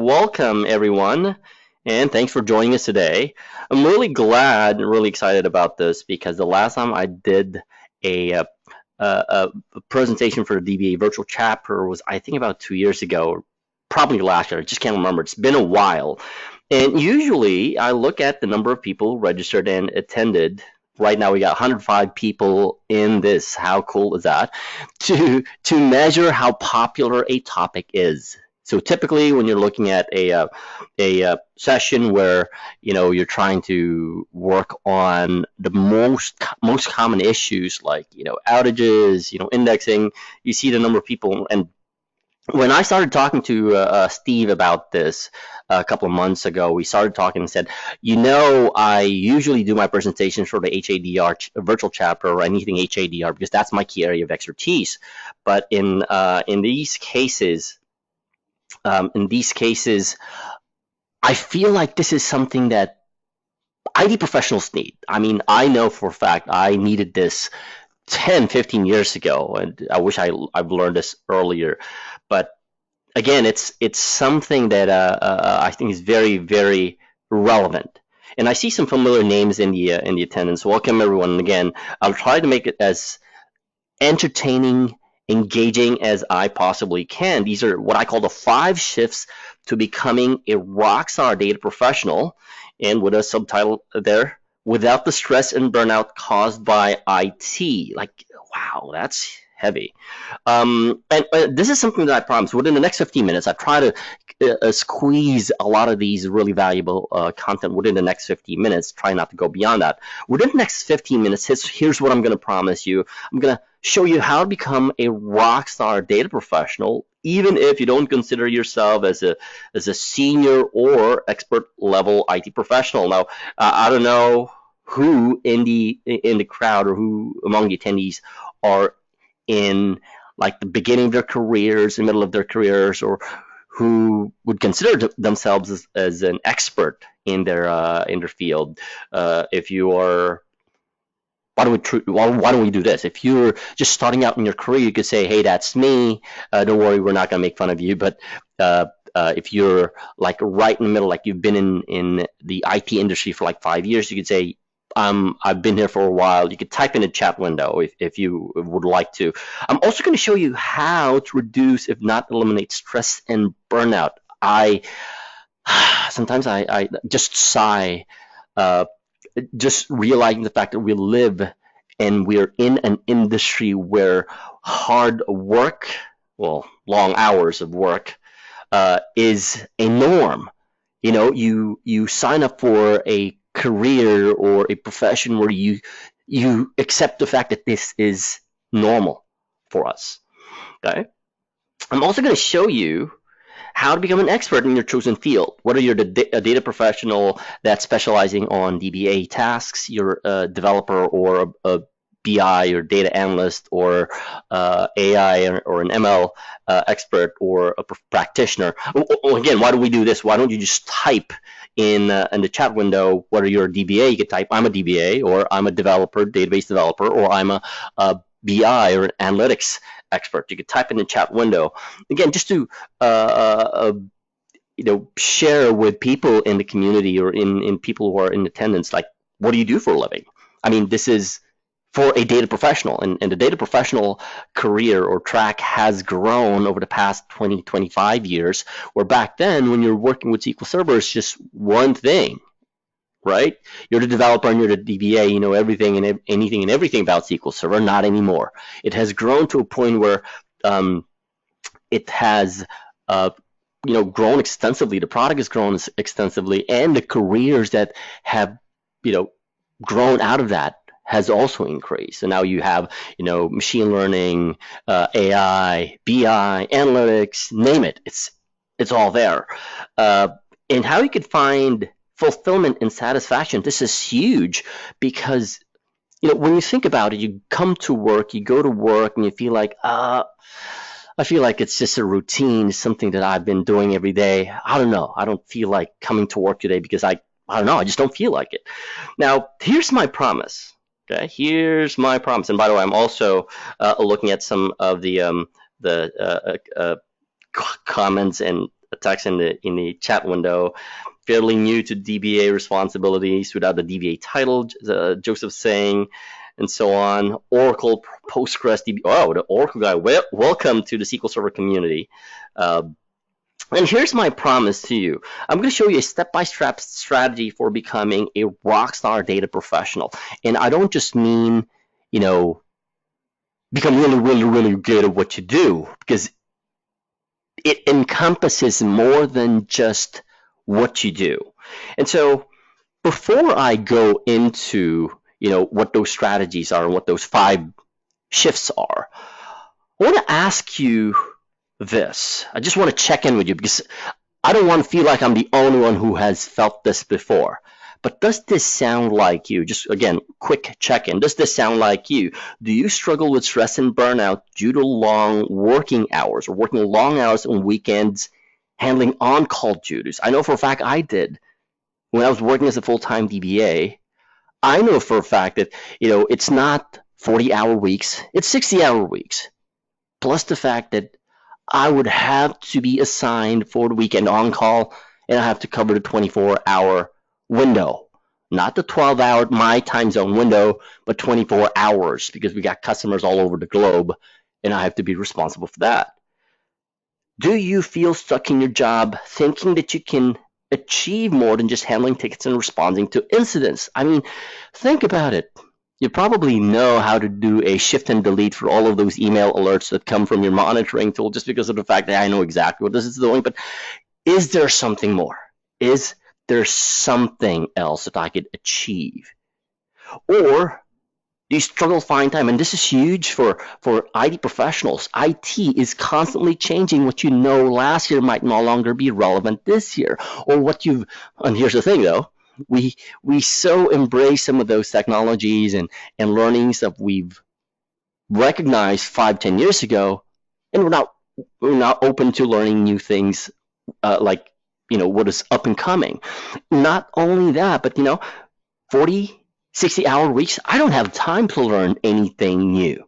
welcome everyone, and thanks for joining us today. I'm really glad and really excited about this because the last time I did a presentation for the DBA virtual chapter was, I think, about 2 years ago, probably last year. I just can't remember. It's been a while. And usually I look at the number of people registered and attended. Right now we got 105 people in this. How cool is that? To measure how popular a topic is. So typically, when you're looking at a session where you're trying to work on the most common issues like outages, indexing, you see the number of people. And when I started talking to Steve about this a couple of months ago, we started talking and said, I usually do my presentations for the HADR virtual chapter or anything HADR because that's my key area of expertise. But in these cases, I feel like this is something that IT professionals need. I mean, I know for a fact I needed this 10, 15 years ago, and I wish I've learned this earlier. But again, it's something that I think is very, very relevant. And I see some familiar names in the attendance. Welcome everyone. And again, I'll try to make it as entertaining, engaging as I possibly can. These are what I call the 5 shifts to becoming a rockstar data professional, and with a subtitle there, without the stress and burnout caused by IT. Like, wow, that's heavy. And this is something that I promise. Within the next 15 minutes, I try to squeeze a lot of these really valuable content within the next 15 minutes. Try not to go beyond that. Within the next 15 minutes, here's what I'm going to promise you. I'm going to show you how to become a rockstar data professional, even if you don't consider yourself as a senior or expert level IT professional. Now, I don't know who in the crowd or who among the attendees are in like the beginning of their careers, the middle of their careers, or who would consider themselves as an expert in their field. If you are, why don't we do this? If you're just starting out in your career, you could say, "Hey, that's me. Don't worry, we're not gonna make fun of you." But if you're like right in the middle, like you've been in the IT industry for like 5 years, you could say, I've been here for a while. You could type in the chat window if you would like to. I'm also going to show you how to reduce, if not eliminate, stress and burnout. Sometimes I just sigh, just realizing the fact that we live and we're in an industry where hard work, well, long hours of work, is a norm. You sign up for a career or a profession where you accept the fact that this is normal for us. Okay. I'm also going to show you how to become an expert in your chosen field. Whether you're a data professional that's specializing on DBA tasks, you're a developer or a BI or data analyst or AI or an ML expert or a practitioner. Again, why do we do this? Why don't you just type in the chat window whether you're a DBA? You could type I'm a DBA, or I'm a developer, database developer, or I'm a BI or an analytics expert. You could type in the chat window. Again, just to share with people in the community or in people who are in attendance, like, what do you do for a living? I mean, this is for a data professional, and the data professional career or track has grown over the past 20, 25 years, where back then when you're working with SQL Server, it's just one thing, right? You're the developer and you're the DBA, you know everything and anything and everything about SQL Server. Not anymore. It has grown to a point where it has grown extensively. The product has grown extensively, and the careers that have grown out of that has also increased. So now you have, machine learning, AI, BI, analytics, name it. It's all there. And how you could find fulfillment and satisfaction. This is huge because, when you think about it, you come to work, you go to work, and you feel like, I feel like it's just a routine, something that I've been doing every day. I don't know. I don't feel like coming to work today because I don't know. I just don't feel like it. Now, here's my promise. Okay, here's my promise. And by the way, I'm also looking at some of the comments and a text in the chat window. Fairly new to DBA responsibilities without the DBA title, Joseph saying, and so on. Oracle, Postgres, DB. Oh, the Oracle guy. Welcome to the SQL Server community. And here's my promise to you. I'm going to show you a step-by-step strategy for becoming a rockstar data professional. And I don't just mean, become really, really, really good at what you do, because it encompasses more than just what you do. And so before I go into, what those strategies are and what those 5 shifts are, I want to ask you this. I just want to check in with you because I don't want to feel like I'm the only one who has felt this before. But does this sound like you? Just again, quick check-in. Does this sound like you? Do you struggle with stress and burnout due to long working hours or working long hours on weekends, handling on-call duties? I know for a fact I did. When I was working as a full-time DBA, I know for a fact that, it's not 40-hour weeks, it's 60-hour weeks. Plus the fact that I would have to be assigned for the weekend on-call, and I have to cover the 24-hour window. Not the 12-hour my time zone window, but 24 hours, because we got customers all over the globe, and I have to be responsible for that. Do you feel stuck in your job thinking that you can achieve more than just handling tickets and responding to incidents? I mean, think about it. You probably know how to do a shift and delete for all of those email alerts that come from your monitoring tool just because of the fact that I know exactly what this is doing. But is there something more? Is there something else that I could achieve? Or do you struggle to find time? And this is huge for IT professionals. IT is constantly changing. What you know last year might no longer be relevant this year. Or and here's the thing though, we so embrace some of those technologies and learnings that we've recognized 5-10 years ago, and we're not open to learning new things like what is up and coming. Not only that, but 40-60-hour weeks, I don't have time to learn anything new.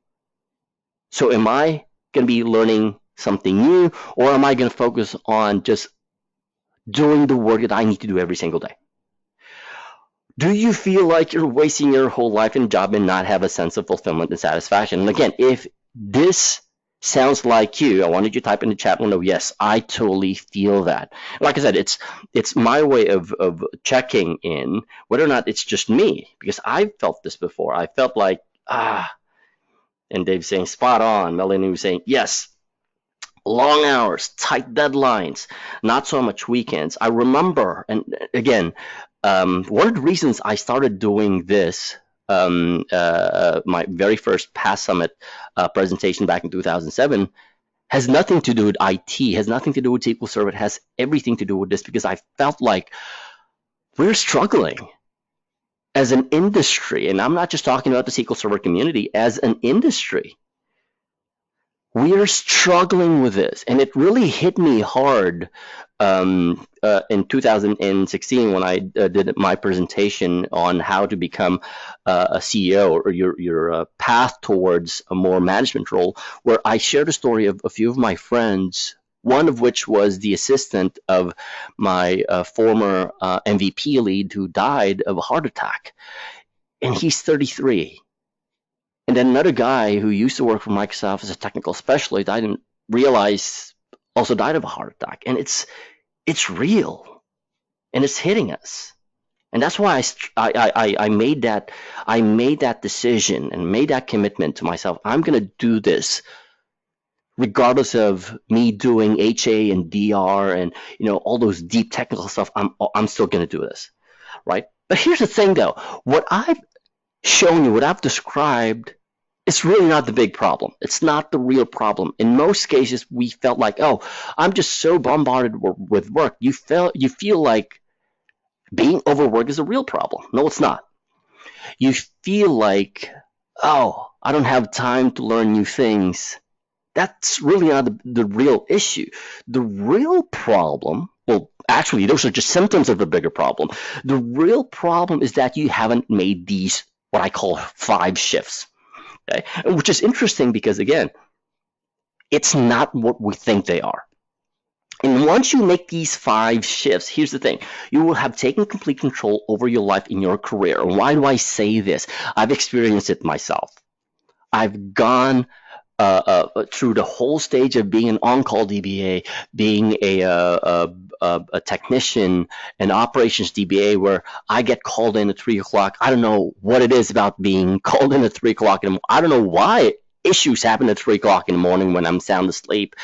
So am I going to be learning something new, or am I going to focus on just doing the work that I need to do every single day? Do you feel like you're wasting your whole life in a job and not have a sense of fulfillment and satisfaction? And again, if this sounds like you, I wanted you to type in the chat window, yes, I totally feel that. Like I said, it's my way of checking in whether or not it's just me, because I've felt this before. I felt like, and Dave's saying spot on. Melanie was saying, yes, long hours, tight deadlines, not so much weekends. I remember, and again, one of the reasons I started doing this, my very first Past Summit presentation back in 2007, has nothing to do with IT, has nothing to do with SQL Server. It has everything to do with this, because I felt like we're struggling as an industry, and I'm not just talking about the SQL Server community, as an industry. We are struggling with this, and it really hit me hard in 2016 when I did my presentation on how to become a CEO, or your path towards a more management role, where I shared a story of a few of my friends, one of which was the assistant of my former MVP lead who died of a heart attack, and he's 33. And then another guy who used to work for Microsoft as a technical specialist, I didn't realize, also died of a heart attack. And it's real, and it's hitting us. And that's why I made that decision and made that commitment to myself. I'm going to do this regardless of me doing HA and DR and all those deep technical stuff. I'm still going to do this, right? But here's the thing, though. What I've shown you, what I've described, it's really not the big problem. It's not the real problem. In most cases, we felt like, oh, I'm just so bombarded with work. You feel like being overworked is a real problem. No, it's not. You feel like, oh, I don't have time to learn new things. That's really not the real issue. The real problem, well, actually, those are just symptoms of the bigger problem. The real problem is that you haven't made these, what I call 5 shifts. Okay? Which is interesting because, again, it's not what we think they are. And once you make these 5 shifts, here's the thing. You will have taken complete control over your life in your career. Why do I say this? I've experienced it myself. I've gone through the whole stage of being an on-call DBA, being a technician, an operations DBA, where I get called in at 3 o'clock. I don't know what it is about being called in at 3 o'clock. I don't know why issues happen at 3 o'clock in the morning when I'm sound asleep.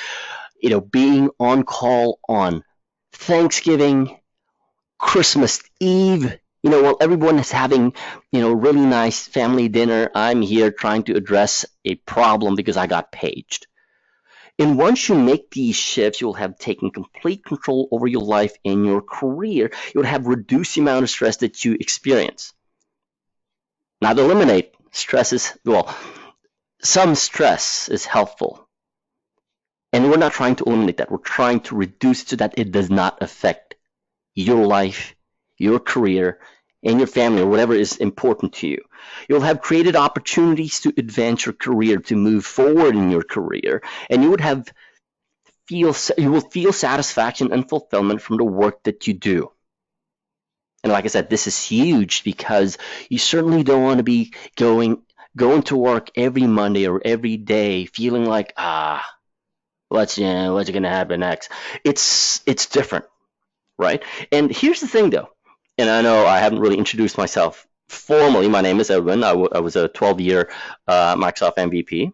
Being on call on Thanksgiving, Christmas Eve, while everyone is having, really nice family dinner, I'm here trying to address a problem because I got paged. And once you make these shifts, you'll have taken complete control over your life and your career. You'll have reduced the amount of stress that you experience. Not eliminate stress some stress is helpful. And we're not trying to eliminate that. We're trying to reduce it so that it does not affect your life, your career, and your family, or whatever is important to you. You'll have created opportunities to advance your career, to move forward in your career, and you will feel satisfaction and fulfillment from the work that you do. And like I said, this is huge because you certainly don't want to be going to work every Monday or every day feeling like, what's going to happen next? It's different, right? And here's the thing, though, and I know I haven't really introduced myself formally. My name is Edwin. I was a 12-year Microsoft MVP.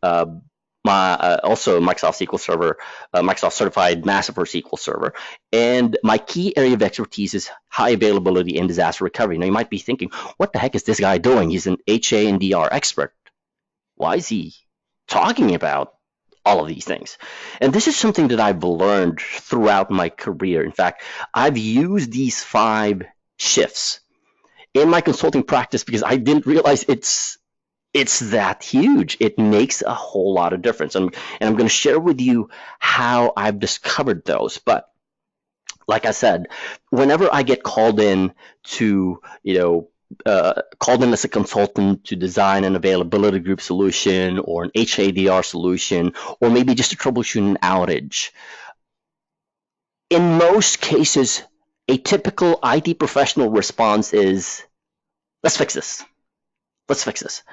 Also Microsoft SQL Server, Microsoft Certified Master for SQL Server. And my key area of expertise is high availability and disaster recovery. Now, you might be thinking, what the heck is this guy doing? He's an HA and DR expert. Why is he talking about all of these things? And this is something that I've learned throughout my career. In fact, I've used these 5 shifts in my consulting practice because I didn't realize it's that huge. It makes a whole lot of difference. And I'm going to share with you how I've discovered those. But like I said, whenever I get called in to, called in as a consultant to design an availability group solution or an HADR solution, or maybe just to troubleshoot an outage, in most cases, a typical IT professional response is, let's fix this. Let's fix this.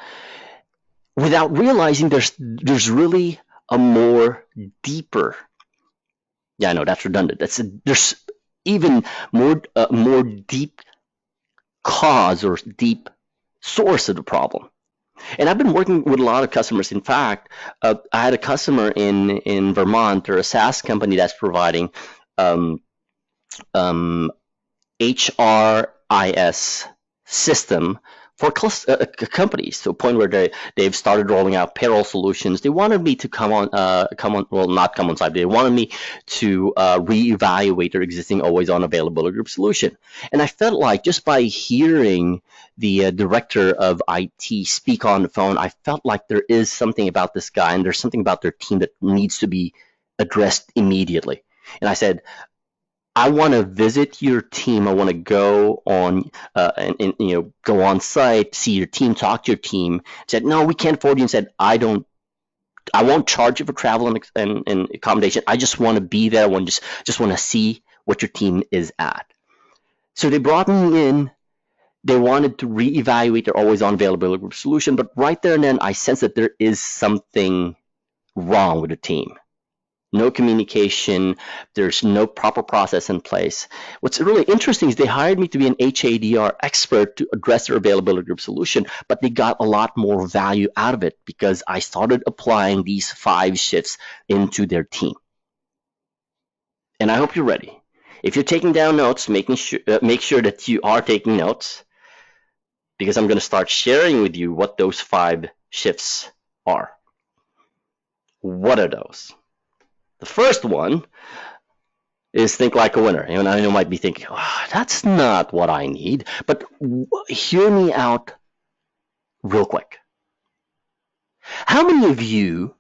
Without realizing there's really a more deeper, yeah, I know that's redundant. There's even more deep cause or deep source of the problem. And I've been working with a lot of customers. In fact, I had a customer in Vermont, or a SaaS company that's providing HRIS system for companies, to a point where they've started rolling out payroll solutions. They wanted me to not come on site. They wanted me to reevaluate their existing always-on availability group solution. And I felt like just by hearing the director of IT speak on the phone, I felt like there is something about this guy and there's something about their team that needs to be addressed immediately. And I said, I want to visit your team. I want to go on and go on site, see your team, talk to your team. Said, no, we can't afford you. And said, I won't charge you for travel and accommodation. I just want to be there. I just want to see what your team is at. So they brought me in. They wanted to reevaluate their always-on availability group solution, but right there and then I sensed that there is something wrong with the team. No communication, there's no proper process in place. What's really interesting is they hired me to be an HADR expert to address their availability group solution, but they got a lot more value out of it because I started applying these 5 shifts into their team. And I hope you're ready. If you're taking down notes, make sure that you are taking notes, because I'm going to start sharing with you what those 5 shifts are. What are those? The first one is think like a winner. And I know you might be thinking, oh, that's not what I need. But hear me out real quick. How many of you,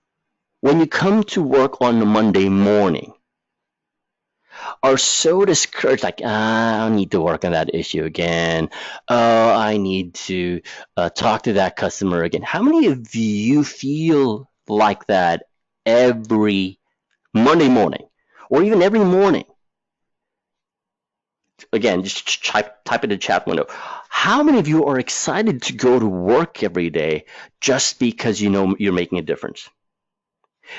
when you come to work on a Monday morning, are so discouraged, like, I need to work on that issue again. Oh, I need to talk to that customer again. How many of you feel like that every Monday morning? or even every morning. Again, just type in the chat window. How many of you are excited to go to work every day just because you know you're making a difference?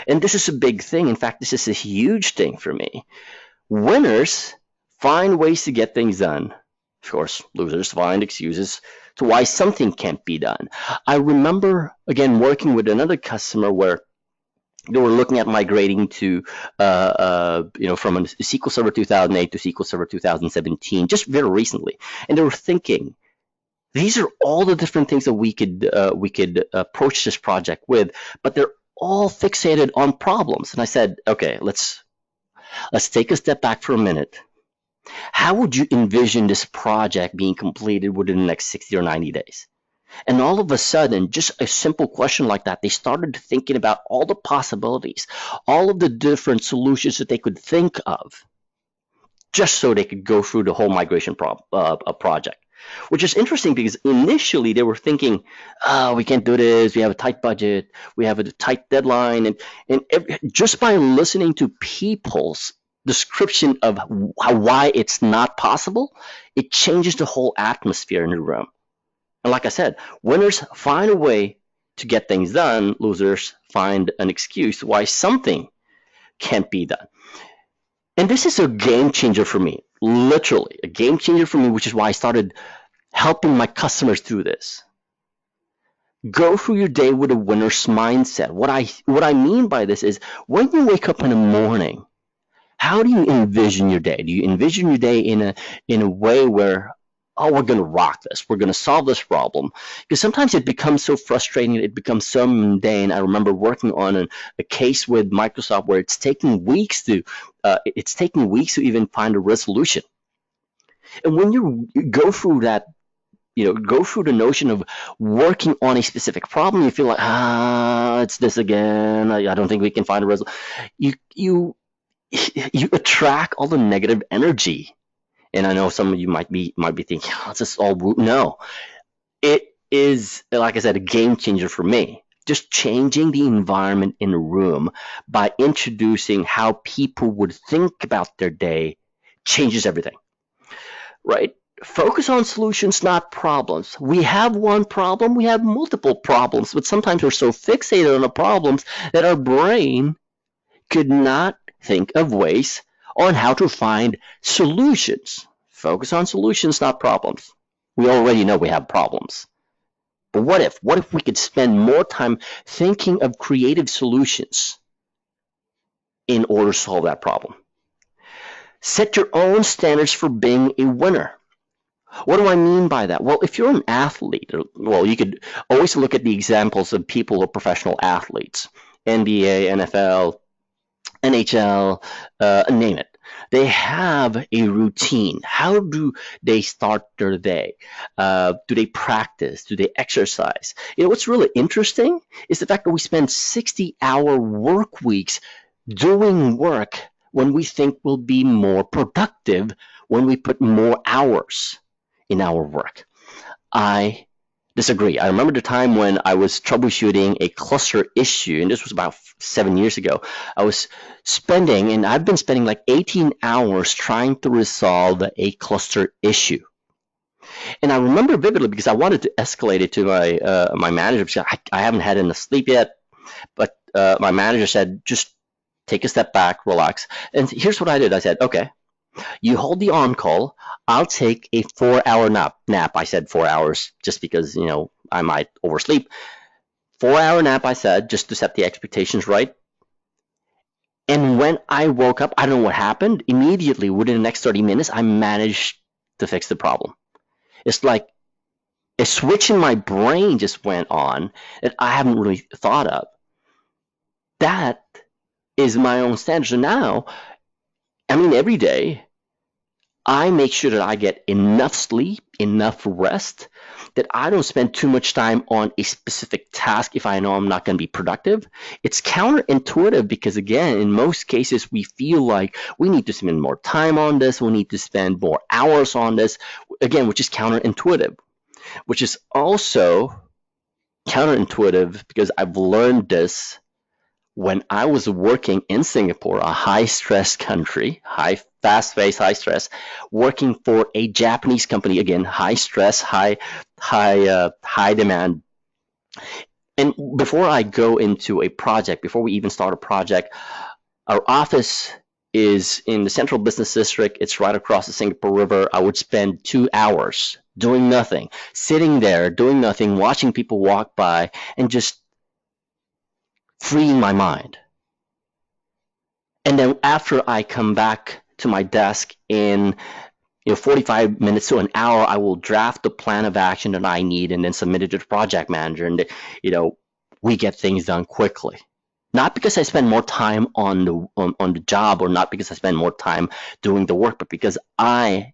And this is a big thing. In fact, this is a huge thing for me. Winners find ways to get things done. Of course, losers find excuses to why something can't be done. I remember, again, working with another customer where they were looking at migrating to, from a SQL Server 2008 to SQL Server 2017, just very recently. And they were thinking, these are all the different things that we could approach this project with, but they're all fixated on problems. And I said, okay, let's take a step back for a minute. How would you envision this project being completed within the next 60 or 90 days? And all of a sudden, just a simple question like that, they started thinking about all the possibilities, all of the different solutions that they could think of, just so they could go through the whole migration project. Which is interesting because initially they were thinking, oh, we can't do this, we have a tight budget, we have a tight deadline, and just by listening to people's description of why it's not possible, it changes the whole atmosphere in the room. And like I said, winners find a way to get things done, losers find an excuse why something can't be done. And this is a game changer for me, literally a game changer for me, which is why I started helping my customers through this. Go through your day with a winner's mindset. What I mean by this is when you wake up in the morning, how do you envision your day? Do you envision your day in a way where, oh, we're going to rock this, we're going to solve this problem? Because sometimes it becomes so frustrating, it becomes so mundane. I remember working on a case with Microsoft where it's taking weeks to even find a resolution. And when you go through that, go through the notion of working on a specific problem, you feel like, it's this again. I don't think we can find a resolution. You attract all the negative energy. And I know some of you might be thinking, it's just all no. It is, like I said, a game changer for me. Just changing the environment in a room by introducing how people would think about their day changes everything. Right? Focus on solutions, not problems. We have one problem, we have multiple problems, but sometimes we're so fixated on the problems that our brain could not think of ways on how to find solutions. Focus on solutions, not problems. We already know we have problems. But what if we could spend more time thinking of creative solutions in order to solve that problem? Set your own standards for being a winner. What do I mean by that? Well, if you're an athlete, well, you could always look at the examples of people who are professional athletes. NBA, NFL, NHL, name it. They have a routine. How do they start their day? Do they practice? Do they exercise? What's really interesting is the fact that we spend 60-hour work weeks doing work when we think we'll be more productive when we put more hours in our work. I disagree. I remember the time when I was troubleshooting a cluster issue, and this was about 7 years ago. I've been spending like 18 hours trying to resolve a cluster issue. And I remember vividly because I wanted to escalate it to my manager because I haven't had enough sleep yet. But my manager said, just take a step back, relax. And here's what I did. I said, okay, you hold the on-call. I'll take a 4-hour nap. I said 4 hours just because, I might oversleep. 4-hour nap, I said, just to set the expectations right. And when I woke up, I don't know what happened. Immediately, within the next 30 minutes, I managed to fix the problem. It's like a switch in my brain just went on that I haven't really thought of. That is my own standard. So now, every day, I make sure that I get enough sleep, enough rest, that I don't spend too much time on a specific task if I know I'm not going to be productive. It's counterintuitive because, again, in most cases, we feel like we need to spend more time on this, we need to spend more hours on this, again, which is counterintuitive, which is also counterintuitive because I've learned this when I was working in Singapore, a high stress country, fast paced, high stress, working for a Japanese company, again, high stress, high demand. And before I go into a project, before we even start a project, our office is in the central business district. It's right across the Singapore River. I would spend 2 hours doing nothing, sitting there, doing nothing, watching people walk by, and just freeing my mind. And then after I come back to my desk in 45 minutes to an hour, I will draft the plan of action that I need and then submit it to the project manager. And we get things done quickly. Not because I spend more time on the job, or not because I spend more time doing the work, but because I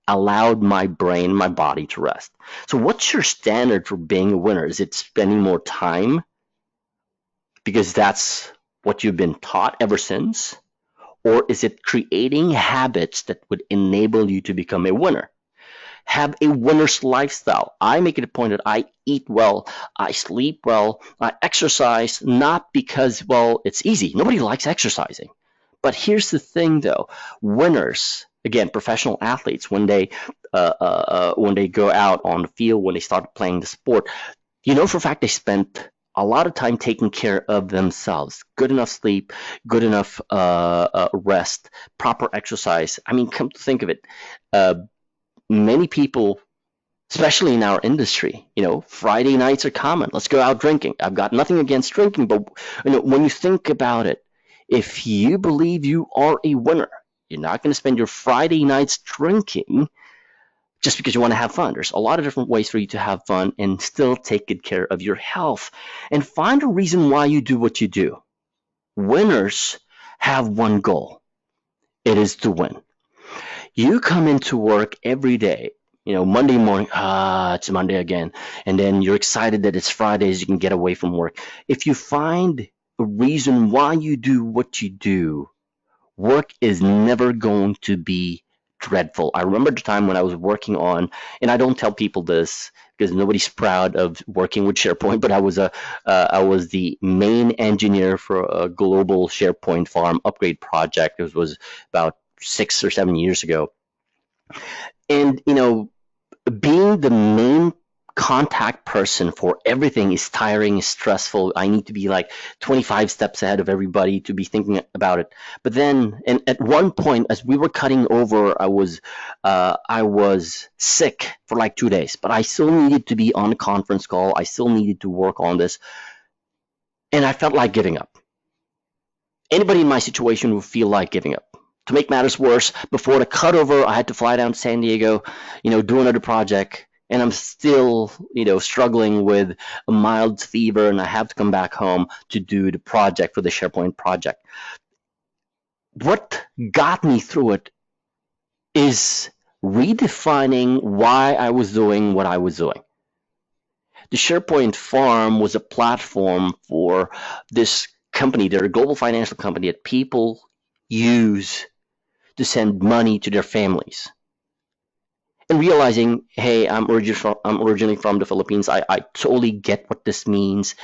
allowed my brain, my body to rest. So what's your standard for being a winner? Is it spending more time because that's what you've been taught ever since? Or is it creating habits that would enable you to become a winner? Have a winner's lifestyle. I make it a point that I eat well, I sleep well, I exercise, not because, well, it's easy. Nobody likes exercising. But here's the thing, though. Winners, again, professional athletes, when they go out on the field, when they start playing the sport, for a fact they spent a lot of time taking care of themselves. Good enough sleep, good enough rest, proper exercise. I mean, come to think of it, many people, especially in our industry, Friday nights are common. Let's go out drinking. I've got nothing against drinking, but when you think about it, if you believe you are a winner, you're not going to spend your Friday nights drinking just because you want to have fun. There's a lot of different ways for you to have fun and still take good care of your health. And find a reason why you do what you do. Winners have one goal. It is to win. You come into work every day, Monday morning, it's Monday again. And then you're excited that it's Fridays, you can get away from work. If you find a reason why you do what you do, work is never going to be dreadful. I remember the time when I was working on, and I don't tell people this because nobody's proud of working with SharePoint, but I was the main engineer for a global SharePoint farm upgrade project. It was about 6 or 7 years ago. And being the main contact person for everything is tiring, is stressful. I need to be like 25 steps ahead of everybody to be thinking about it. But then, and at one point, as we were cutting over, I was sick for like 2 days, but I still needed to be on a conference call. I still needed to work on this, and I felt like giving up. Anybody in my situation would feel like giving up. To make matters worse, before the cutover, I had to fly down to San Diego, do another project. And I'm still, struggling with a mild fever, and I have to come back home to do the project for the SharePoint project. What got me through it is redefining why I was doing what I was doing. The SharePoint farm was a platform for this company. They're a global financial company that people use to send money to their families. And realizing, hey, I'm originally from the Philippines. I totally get what this means.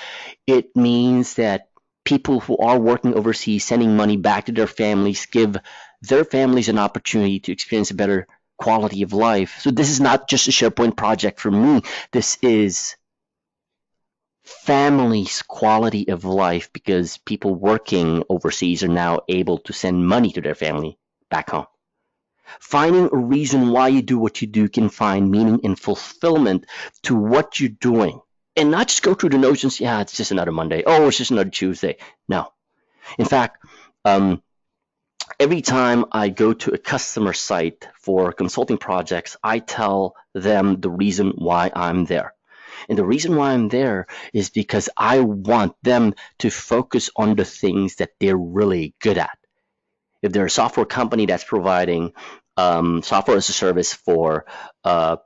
It means that people who are working overseas, sending money back to their families, give their families an opportunity to experience a better quality of life. So this is not just a SharePoint project for me. This is families' quality of life, because people working overseas are now able to send money to their family back home. Finding a reason why you do what you do can find meaning and fulfillment to what you're doing. And not just go through the notions, yeah, it's just another Monday. Oh, it's just another Tuesday. No. In fact, every time I go to a customer site for consulting projects, I tell them the reason why I'm there. And the reason why I'm there is because I want them to focus on the things that they're really good at. If they're a software company that's providing software as a service for healthcare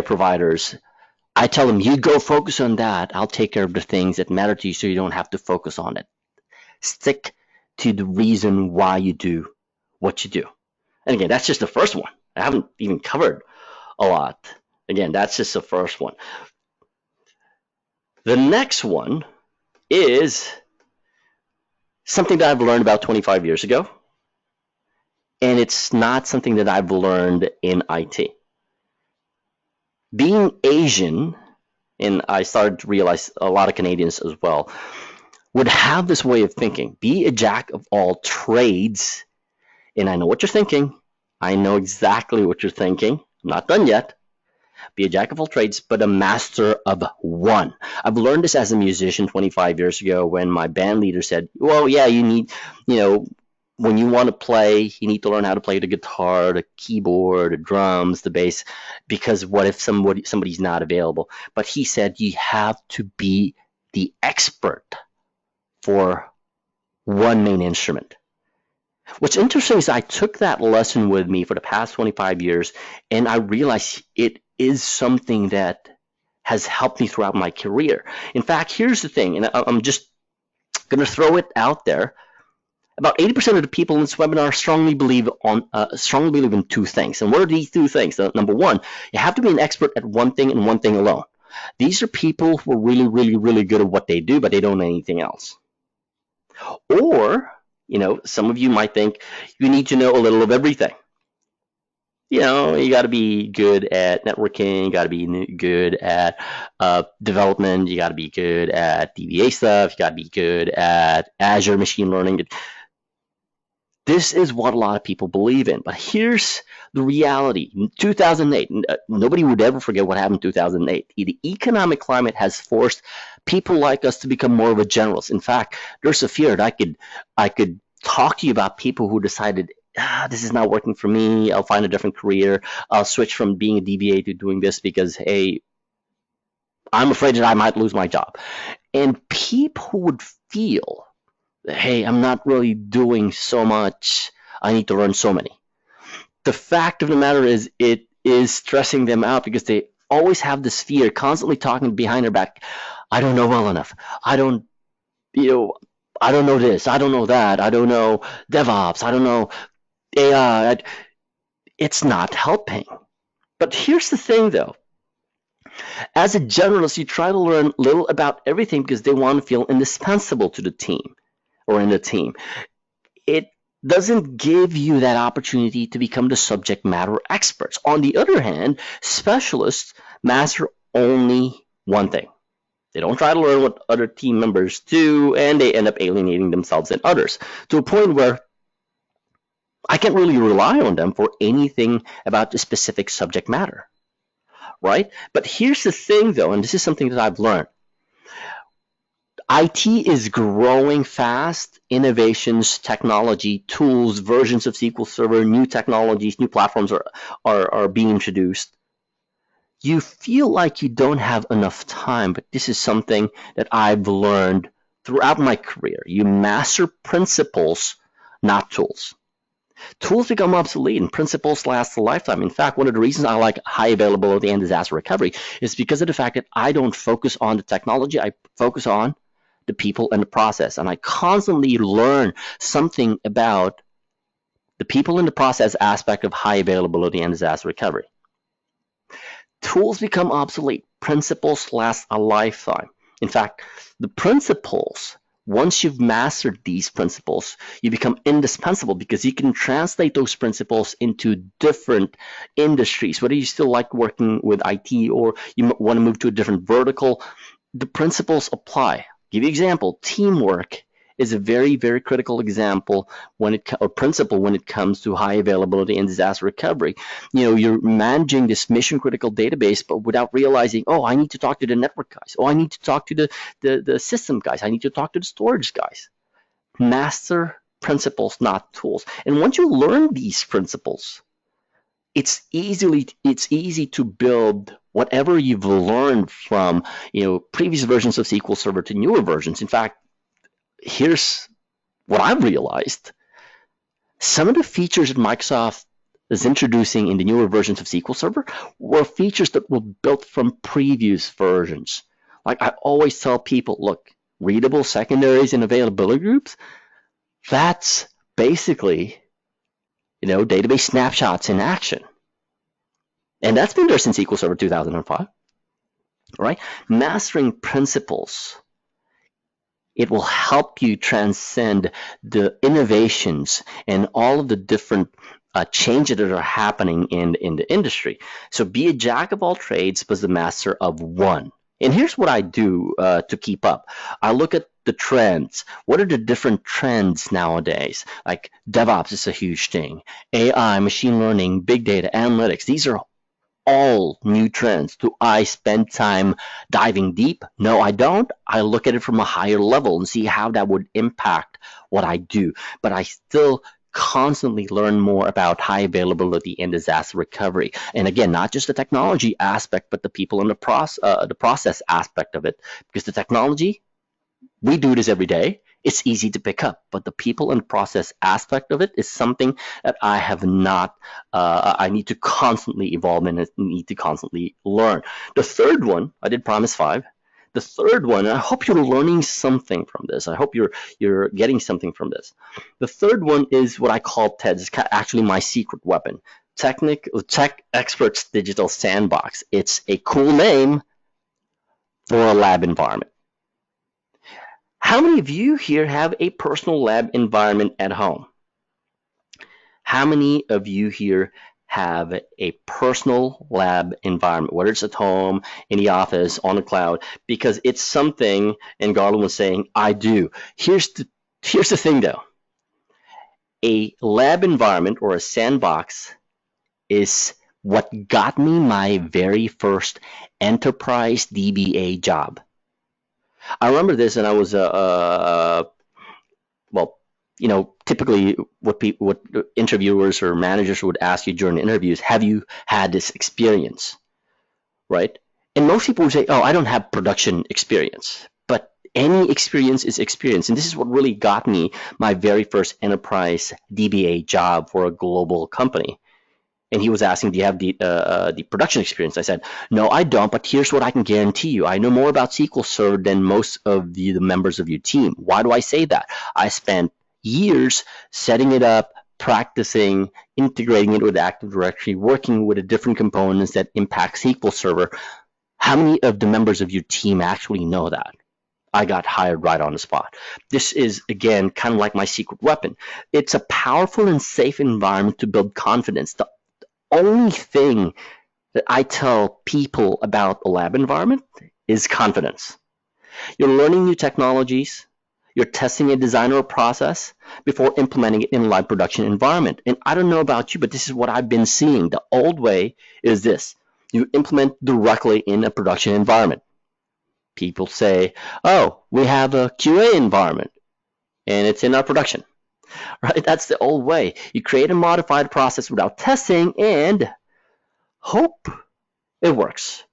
providers, I tell them, you go focus on that. I'll take care of the things that matter to you, so you don't have to focus on it. Stick to the reason why you do what you do. And again, that's just the first one. I haven't even covered a lot. Again, that's just the first one. The next one is something that I've learned about 25 years ago, and it's not something that I've learned in IT. Being Asian, and I started to realize a lot of Canadians as well, would have this way of thinking. Be a jack of all trades, and I know what you're thinking. I know exactly what you're thinking. I'm not done yet. Be a jack of all trades, but a master of one. I've learned this as a musician 25 years ago when my band leader said, well, yeah, you need, when you want to play, you need to learn how to play the guitar, the keyboard, the drums, the bass, because what if somebody's not available? But he said you have to be the expert for one main instrument. What's interesting is I took that lesson with me for the past 25 years, and I realized it is something that has helped me throughout my career. In fact, here's the thing, and I'm just going to throw it out there. About 80% of the people in this webinar strongly believe in two things. And what are these two things? Number one, you have to be an expert at one thing and one thing alone. These are people who are really, really, really good at what they do, but they don't know anything else. Or, some of you might think you need to know a little of everything. You got to be good at networking, you got to be good at development, you got to be good at DBA stuff, you got to be good at Azure machine learning. This is what a lot of people believe in. But here's the reality. In 2008, nobody would ever forget what happened in 2008. The economic climate has forced people like us to become more of a generalist. In fact, there's a fear that I could talk to you about people who decided, this is not working for me. I'll find a different career. I'll switch from being a DBA to doing this because, hey, I'm afraid that I might lose my job. And people would feel, hey, I'm not really doing so much. I need to learn so many. The fact of the matter is, it is stressing them out because they always have this fear, constantly talking behind their back. I don't know well enough. I don't know this. I don't know that. I don't know DevOps. I don't know AI. It's not helping. But here's the thing, though. As a generalist, you try to learn little about everything because they want to feel indispensable to the team or in the team. It doesn't give you that opportunity to become the subject matter experts. On the other hand, specialists master only one thing. They don't try to learn what other team members do, and they end up alienating themselves and others to a point where I can't really rely on them for anything about the specific subject matter, right? But here's the thing, though, and this is something that I've learned. IT is growing fast. Innovations, technology, tools, versions of SQL Server, new technologies, new platforms are being introduced. You feel like you don't have enough time, but this is something that I've learned throughout my career. You master principles, not tools. Tools become obsolete and principles last a lifetime. In fact, one of the reasons I like high availability and disaster recovery is because of the fact that I don't focus on the technology. I focus on the people and the process. And I constantly learn something about the people and the process aspect of high availability and disaster recovery. Tools become obsolete. Principles last a lifetime. In fact, the principles, once you've mastered these principles, you become indispensable because you can translate those principles into different industries. Whether you still like working with IT or you want to move to a different vertical, the principles apply. Give you an example. Teamwork is a very, very critical example principle when it comes to high availability and disaster recovery. You're managing this mission critical database, but without realizing, oh, I need to talk to the network guys. Oh, I need to talk to the system guys. I need to talk to the storage guys. Master principles, not tools. And once you learn these principles, it's easy to build whatever you've learned from previous versions of SQL Server to newer versions. In fact, here's what I've realized. Some of the features that Microsoft is introducing in the newer versions of SQL Server were features that were built from previous versions. Like I always tell people, look, readable secondaries and availability groups, that's basically database snapshots in action. And that's been there since SQL Server 2005. Right? Mastering principles it will help you transcend the innovations and all of the different changes that are happening in the industry. So be a jack of all trades, but the master of one. And here's what I do to keep up. I look at the trends. What are the different trends nowadays? Like DevOps is a huge thing. AI, machine learning, big data, analytics. These are all new trends. Do I spend time diving deep? No, I don't. I look at it from a higher level and see how that would impact what I do. But I still constantly learn more about high availability and disaster recovery. And again, not just the technology aspect, but the people and the process aspect of it. Because the technology, we do this every day. It's easy to pick up, but the people and process aspect of it is something that I have not, I need to constantly evolve and need to constantly learn. The third one, I did promise 5. The third one, and I hope you're learning something from this. I hope you're getting something from this. The third one is what I call TEDS. It's actually my secret weapon. Tech Experts Digital Sandbox. It's a cool name for a lab environment. How many of you here have a personal lab environment at home? How many of you here have a personal lab environment, whether it's at home, in the office, on the cloud? Because it's something, and Garland was saying, I do. Here's the thing though. A lab environment or a sandbox is what got me my very first enterprise DBA job. I remember this, and I was well, typically what interviewers or managers would ask you during the interviews, have you had this experience, right? And most people would say, oh, I don't have production experience, but any experience is experience. And this is what really got me my very first enterprise DBA job for a global company. And he was asking, do you have the production experience? I said, no, I don't, but here's what I can guarantee you. I know more about SQL Server than most of the members of your team. Why do I say that? I spent years setting it up, practicing, integrating it with Active Directory, working with the different components that impact SQL Server. How many of the members of your team actually know that? I got hired right on the spot. This is, again, kind of like my secret weapon. It's a powerful and safe environment to build confidence. The only thing that I tell people about a lab environment is confidence. You're learning new technologies. You're testing a design or a process before implementing it in a live production environment. And I don't know about you, but this is what I've been seeing. The old way is this. You implement directly in a production environment. People say, oh, we have a QA environment, and it's in our production. Right? That's the old way. You create a modified process without testing and hope it works.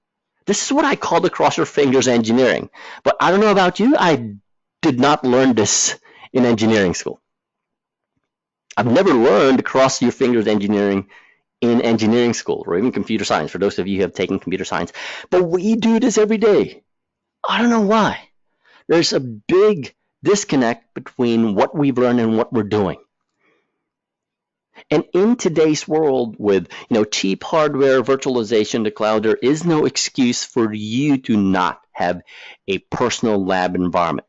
This is what I call the cross your fingers engineering. But I don't know about you, I did not learn this in engineering school. I've never learned cross your fingers engineering in engineering school or even computer science, for those of you who have taken computer science. But we do this every day. I don't know why. There's a big disconnect between what we've learned and what we're doing. And in today's world with cheap hardware, virtualization, the cloud, there is no excuse for you to not have a personal lab environment.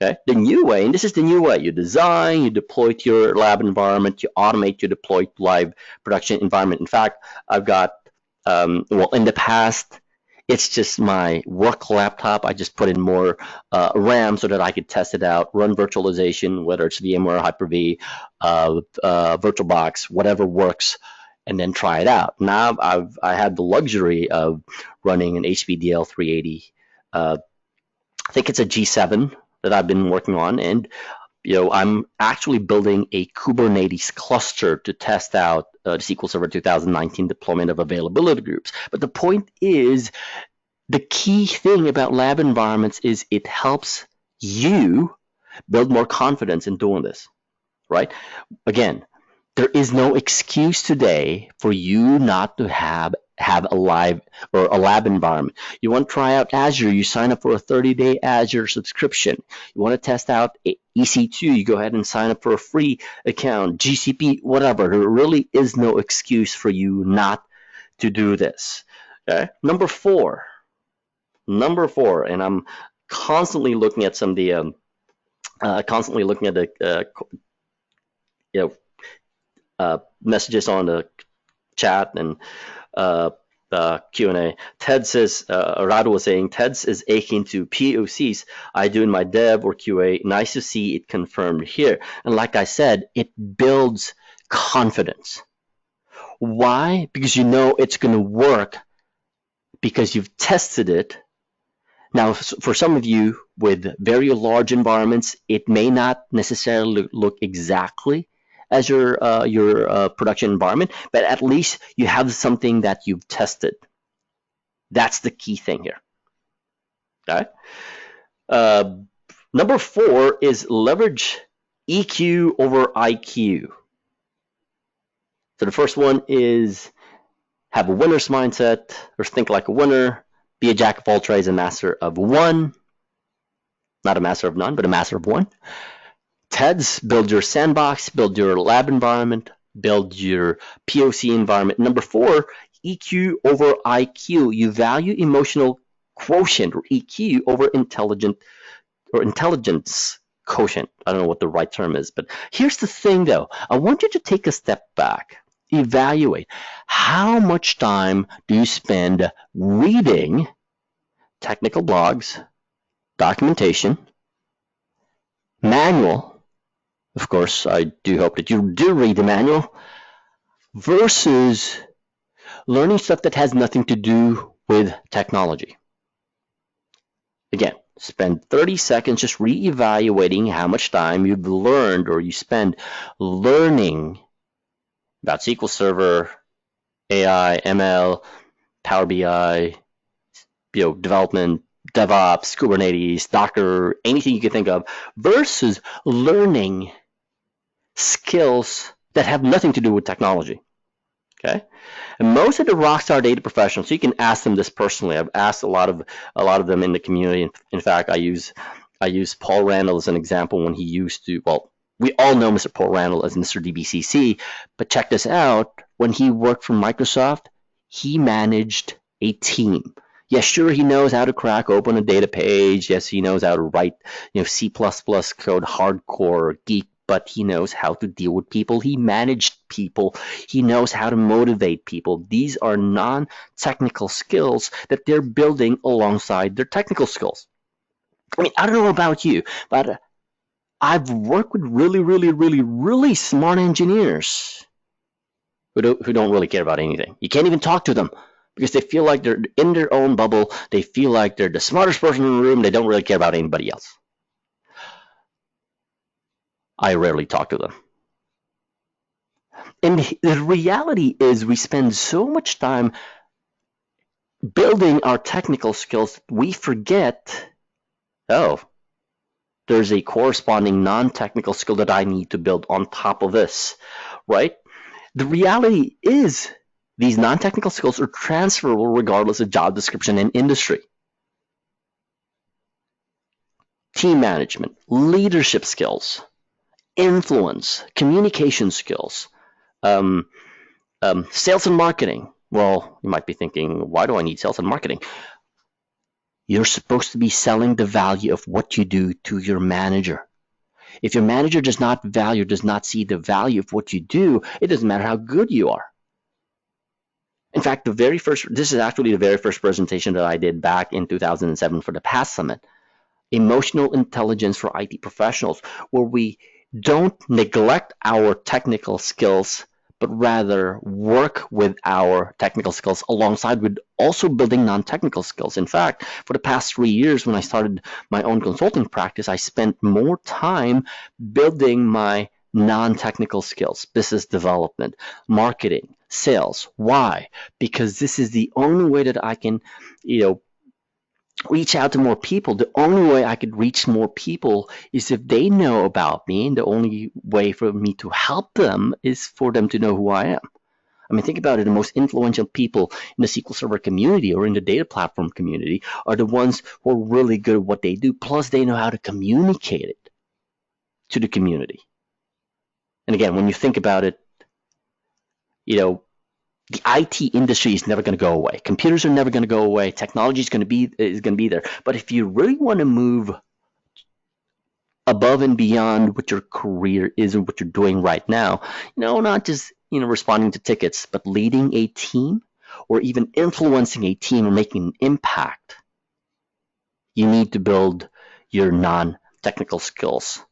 Okay? The new way, and this is the new way, you design, you deploy to your lab environment, you automate, you deploy to live production environment. In fact, I've got, in the past, it's just my work laptop. I just put in more RAM so that I could test it out, run virtualization, whether it's VMware, Hyper-V, VirtualBox, whatever works, and then try it out. Now I had the luxury of running an HP DL380. I think it's a G7 that I've been working on, and I'm actually building a Kubernetes cluster to test out the SQL Server 2019 deployment of availability groups. But the point is, the key thing about lab environments is it helps you build more confidence in doing this, right? Again, there is no excuse today for you not to have a live or a lab environment. You want to try out Azure, you sign up for a 30-day Azure subscription. You want to test out EC2, you go ahead and sign up for a free account, GCP, whatever. There really is no excuse for you not to do this. Okay? Number four, and I'm constantly looking at some of the constantly looking at the you messages on the chat and Q&A. Ted says, Rado was saying, Ted's is akin to POCs I do in my dev or QA. Nice to see it confirmed here. And like I said, it builds confidence. Why? Because you know it's going to work because you've tested it. Now, for some of you with very large environments, it may not necessarily look exactly as your production environment, but at least you have something that you've tested. That's the key thing here. Okay. Number 4 is leverage EQ over IQ. So the first one is have a winner's mindset, or think like a winner, be a jack of all trades, a master of one. Not a master of none, but a master of one. TEDS, build your sandbox, build your lab environment, build your POC environment. Number 4, EQ over IQ. You value emotional quotient, or EQ, over intelligence quotient. I don't know what the right term is, but here's the thing though. I want you to take a step back. Evaluate. How much time do you spend reading technical blogs, documentation, manual? Of course, I do hope that you do read the manual, versus learning stuff that has nothing to do with technology. Again, spend 30 seconds just re-evaluating how much time you've learned or you spend learning about SQL Server, AI, ML, Power BI, development, DevOps, Kubernetes, Docker, anything you can think of, versus learning skills that have nothing to do with technology. Okay, and most of the ROCKSTAR data professionals, so you can ask them this personally. I've asked a lot of them in the community. In fact, I use Paul Randall as an example when he used to. Well, we all know Mr. Paul Randall as Mr. DBCC, but check this out. When he worked for Microsoft, he managed a team. Yes, sure, he knows how to crack open a data page. Yes, he knows how to write, C++ code, hardcore geek, but he knows how to deal with people. He managed people. He knows how to motivate people. These are non-technical skills that they're building alongside their technical skills. I mean, I don't know about you, but I've worked with really smart engineers who don't really care about anything. You can't even talk to them because they feel like they're in their own bubble. They feel like they're the smartest person in the room. They don't really care about anybody else. I rarely talk to them. And the reality is we spend so much time building our technical skills, we forget, there's a corresponding non-technical skill that I need to build on top of this, right? The reality is these non-technical skills are transferable regardless of job description and industry. Team management, leadership skills, influence, communication skills, sales and marketing. Well, you might be thinking, why do I need sales and marketing? You're supposed to be selling the value of what you do to your manager. If your manager does not value, does not see the value of what you do, it doesn't matter how good you are. In fact, this is actually the very first presentation that I did back in 2007 for the PASS Summit, Emotional Intelligence for IT Professionals, where we don't neglect our technical skills, but rather work with our technical skills alongside with also building non-technical skills. In fact, for the past 3 years when I started my own consulting practice, I spent more time building my non-technical skills, business development, marketing, sales. Why? Because this is the only way that I can, reach out to more people. The only way I could reach more people is if they know about me, and the only way for me to help them is for them to know who I am. I mean, think about it. The most influential people in the SQL Server community or in the data platform community are the ones who are really good at what they do, plus they know how to communicate it to the community. And again, when you think about it, the IT industry is never going to go away. Computers are never going to go away. Technology is going to be there. But if you really want to move above and beyond what your career is and what you're doing right now. Not just responding to tickets, but leading a team or even influencing a team or making an impact. You need to build your non-technical skills.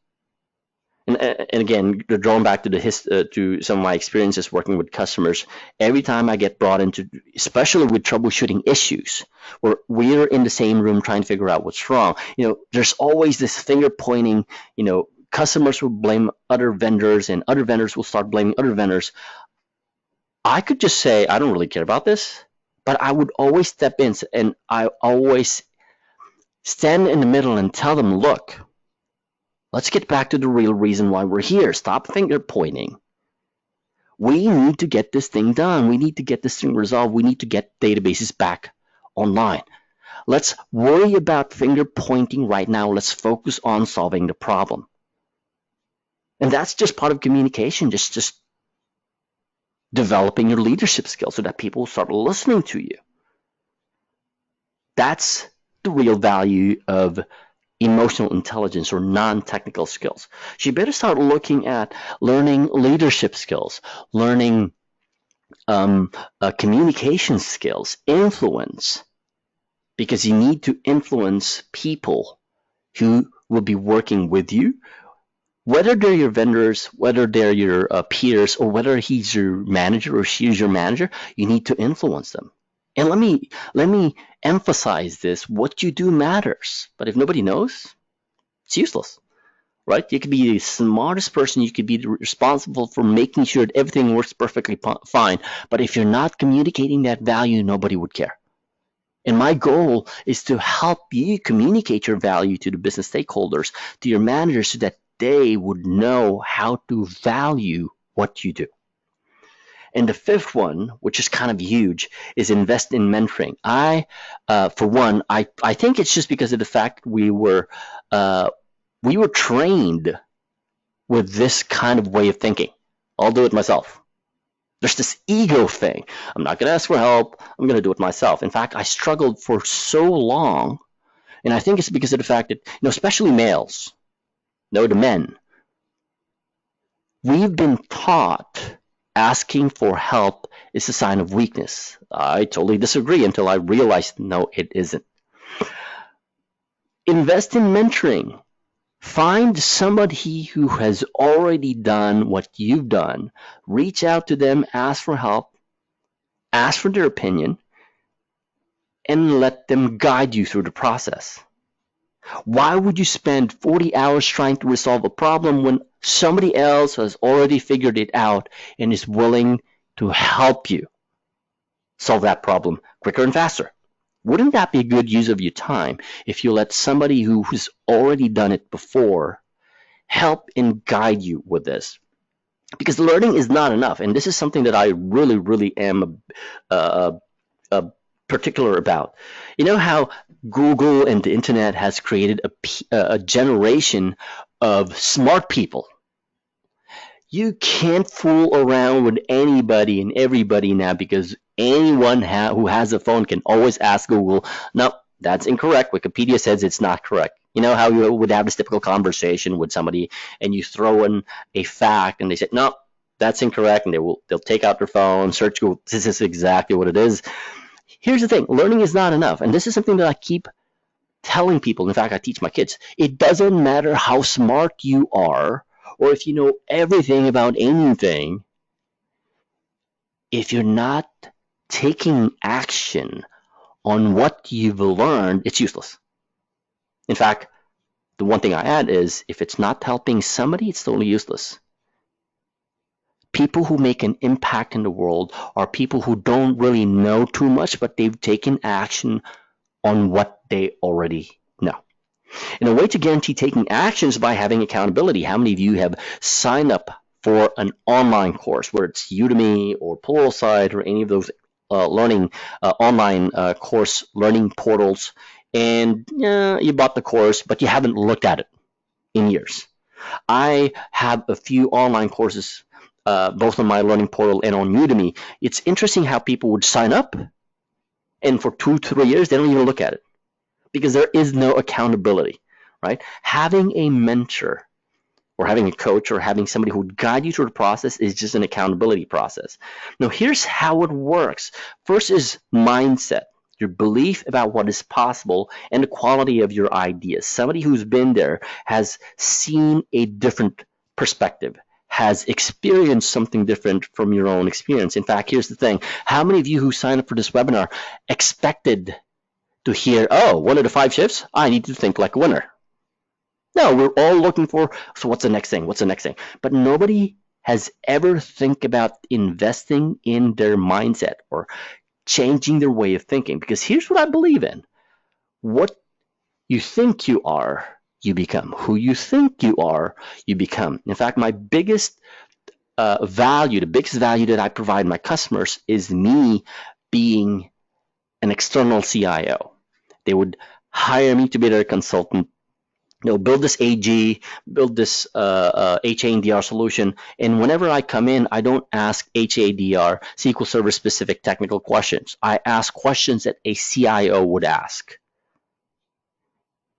And again, drawing back to to some of my experiences working with customers, every time I get brought into, especially with troubleshooting issues, where we're in the same room trying to figure out what's wrong, there's always this finger pointing. Customers will blame other vendors, and other vendors will start blaming other vendors. I could just say I don't really care about this, but I would always step in, and I always stand in the middle and tell them, look, let's get back to the real reason why we're here. Stop finger pointing. We need to get this thing done. We need to get this thing resolved. We need to get databases back online. Let's worry about finger pointing right now. Let's focus on solving the problem. And that's just part of communication, just developing your leadership skills so that people start listening to you. That's the real value of emotional intelligence or non-technical skills. So you better start looking at learning leadership skills, learning communication skills, influence, because you need to influence people who will be working with you, whether they're your vendors, whether they're your peers, or whether he's your manager or she's your manager. You need to influence them. And let me emphasize this: what you do matters. But if nobody knows, it's useless, right? You could be the smartest person, you could be responsible for making sure that everything works perfectly fine, but if you're not communicating that value, nobody would care. And my goal is to help you communicate your value to the business stakeholders, to your managers, so that they would know how to value what you do. And the fifth one, which is kind of huge, is invest in mentoring. For one, I think it's just because of the fact we were trained with this kind of way of thinking. I'll do it myself. There's this ego thing. I'm not going to ask for help. I'm going to do it myself. In fact, I struggled for so long, and I think it's because of the fact that, especially males, the men, we've been taught asking for help is a sign of weakness. I totally disagree until I realized, no, it isn't. Invest in mentoring. Find somebody who has already done what you've done. Reach out to them, ask for help, ask for their opinion, and let them guide you through the process. Why would you spend 40 hours trying to resolve a problem when somebody else has already figured it out and is willing to help you solve that problem quicker and faster? Wouldn't that be a good use of your time if you let somebody who's already done it before help and guide you with this? Because learning is not enough, and this is something that I really, really am particular about. You know how Google and the internet has created a generation of smart people. You can't fool around with anybody and everybody now, because anyone who has a phone can always ask Google, no, that's incorrect. Wikipedia says it's not correct. You know how you would have this typical conversation with somebody and you throw in a fact and they say, no, that's incorrect, and they'll take out their phone, search Google, this is exactly what it is. Here's the thing, learning is not enough, and this is something that I keep telling people. In fact, I teach my kids. It doesn't matter how smart you are or if you know everything about anything. If you're not taking action on what you've learned, it's useless. In fact, the one thing I add is, if it's not helping somebody, it's totally useless. People who make an impact in the world are people who don't really know too much, but they've taken action on what they already know. And a way to guarantee taking action is by having accountability. How many of you have signed up for an online course, whether it's Udemy or Pluralsight or any of those online course learning portals, and you bought the course, but you haven't looked at it in years? I have a few online courses, both on my learning portal and on Udemy. It's interesting how people would sign up, and for 2-3 years, they don't even look at it, because there is no accountability, right? Having a mentor or having a coach or having somebody who would guide you through the process is just an accountability process. Now, here's how it works. First is mindset, your belief about what is possible and the quality of your ideas. Somebody who's been there has seen a different perspective, has experienced something different from your own experience. In fact, here's the thing. How many of you who signed up for this webinar expected to hear, oh, one of the 5 shifts, I need to think like a winner? No, we're all looking for, so what's the next thing? What's the next thing? But nobody has ever think about investing in their mindset or changing their way of thinking. Because here's what I believe in. What you think you are, you become. Who you think you are, you become. In fact, my biggest value, the biggest value that I provide my customers is me being an external CIO. They would hire me to be their consultant, build this AG, build this HADR solution. And whenever I come in, I don't ask HADR, SQL Server specific technical questions. I ask questions that a CIO would ask.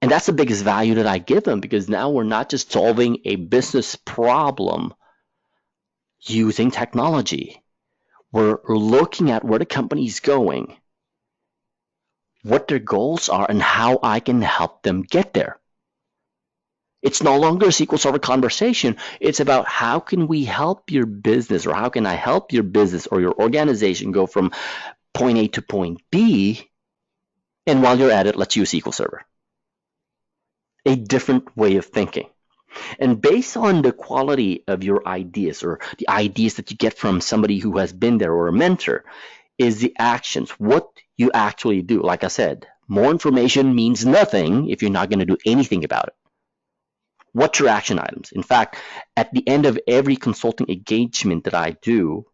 And that's the biggest value that I give them, because now we're not just solving a business problem using technology. We're looking at where the company's going, what their goals are, and how I can help them get there. It's no longer a SQL Server conversation. It's about how can we help your business, or how can I help your business or your organization go from point A to point B, and while you're at it, let's use SQL Server. A different way of thinking. And based on the quality of your ideas, or the ideas that you get from somebody who has been there or a mentor, is the actions, what you actually do. Like I said, more information means nothing if you're not going to do anything about it. What's your action items? In fact, at the end of every consulting engagement that I do,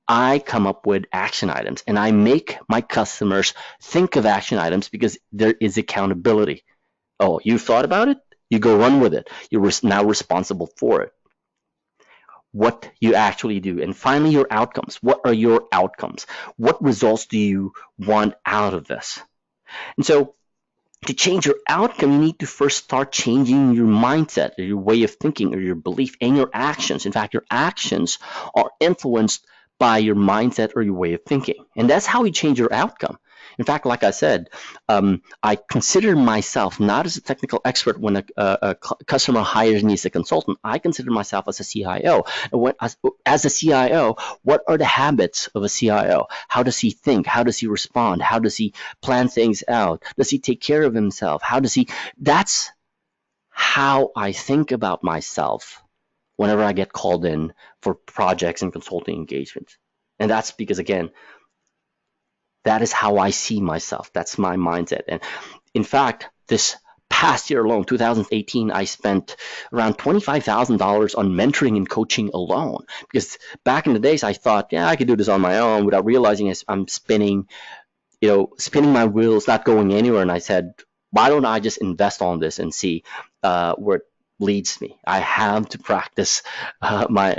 I come up with action items, and I make my customers think of action items, because there is accountability. Oh, you thought about it? You go run with it. You're now responsible for it. What you actually do. And finally, your outcomes. What are your outcomes? What results do you want out of this? And so, to change your outcome, you need to first start changing your mindset, or your way of thinking, or your belief, and your actions. In fact, your actions are influenced by your mindset or your way of thinking. And that's how you change your outcome. In fact, like I said, I consider myself not as a technical expert when a customer hires me as a consultant. I consider myself as a CIO. And as a CIO, what are the habits of a CIO? How does he think? How does he respond? How does he plan things out? Does he take care of himself? That's how I think about myself whenever I get called in for projects and consulting engagements. And that's because, again, that is how I see myself. That's my mindset. And in fact, this past year alone, 2018, I spent around $25,000 on mentoring and coaching alone. Because back in the days, I thought, yeah, I could do this on my own, without realizing I'm spinning my wheels, not going anywhere. And I said, why don't I just invest on this and see where it leads me? I have to practice my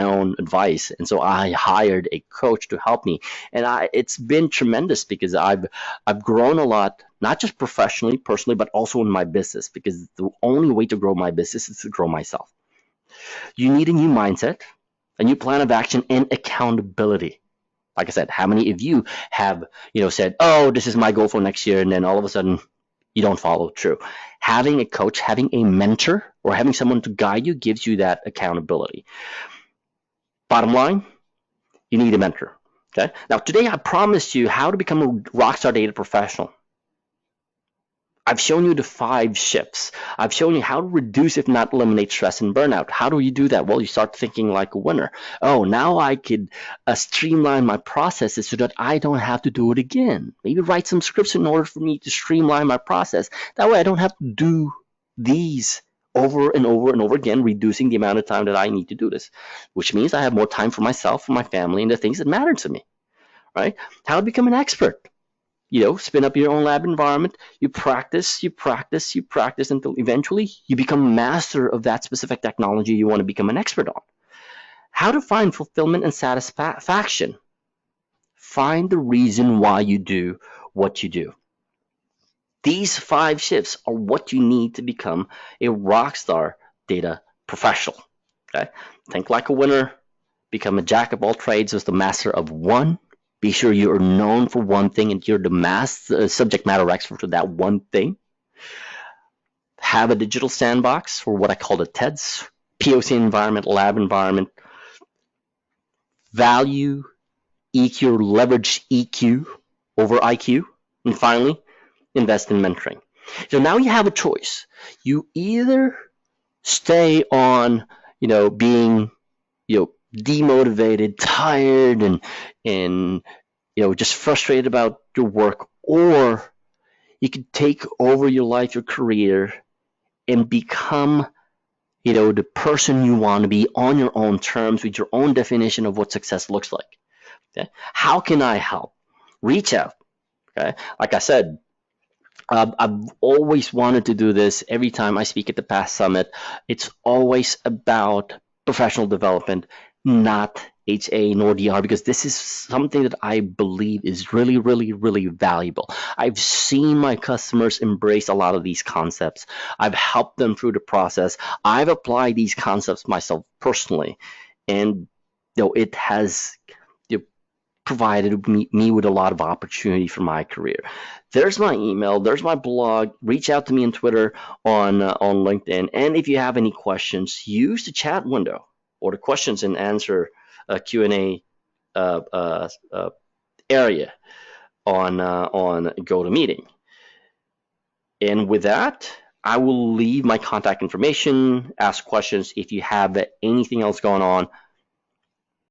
own advice, and so I hired a coach to help me. And it's been tremendous, because I've grown a lot, not just professionally, personally, but also in my business. Because the only way to grow my business is to grow myself. You need a new mindset, a new plan of action, and accountability. Like I said, how many of you have said, oh, this is my goal for next year, and then all of a sudden you don't follow through? Having a coach, having a mentor, or having someone to guide you gives you that accountability. Bottom line, you need a mentor. Okay. Now, today I promised you how to become a rockstar data professional. I've shown you the 5 shifts. I've shown you how to reduce, if not eliminate, stress and burnout. How do you do that? Well, you start thinking like a winner. Oh, now I could streamline my processes so that I don't have to do it again. Maybe write some scripts in order for me to streamline my process. That way I don't have to do these over and over and over again, reducing the amount of time that I need to do this, which means I have more time for myself, for my family, and the things that matter to me, right? How to become an expert. Spin up your own lab environment. You practice until eventually you become a master of that specific technology you want to become an expert on. How to find fulfillment and satisfaction. Find the reason why you do what you do. These 5 shifts are what you need to become a rockstar data professional. Okay? Think like a winner, become a jack of all trades with the master of one. Be sure you are known for one thing and you're the subject matter expert for that one thing. Have a digital sandbox for what I call the TEDs, POC environment, lab environment. Value EQ, leverage EQ over IQ. And finally, invest in mentoring. So now you have a choice. You either stay on, being, demotivated, tired, and just frustrated about your work, or you can take over your life, your career, and become, the person you want to be on your own terms with your own definition of what success looks like. Okay? How can I help? Reach out. Okay? Like I said, I've always wanted to do this. Every time I speak at the Past Summit, it's always about professional development, not HA nor DR, because this is something that I believe is really, really, really valuable. I've seen my customers embrace a lot of these concepts. I've helped them through the process. I've applied these concepts myself personally, and it has provided me with a lot of opportunity for my career. There's my email. There's my blog. Reach out to me on Twitter, on LinkedIn. And if you have any questions, use the chat window or the questions and answer Q&A area on GoToMeeting. And with that, I will leave my contact information. Ask questions if you have anything else going on.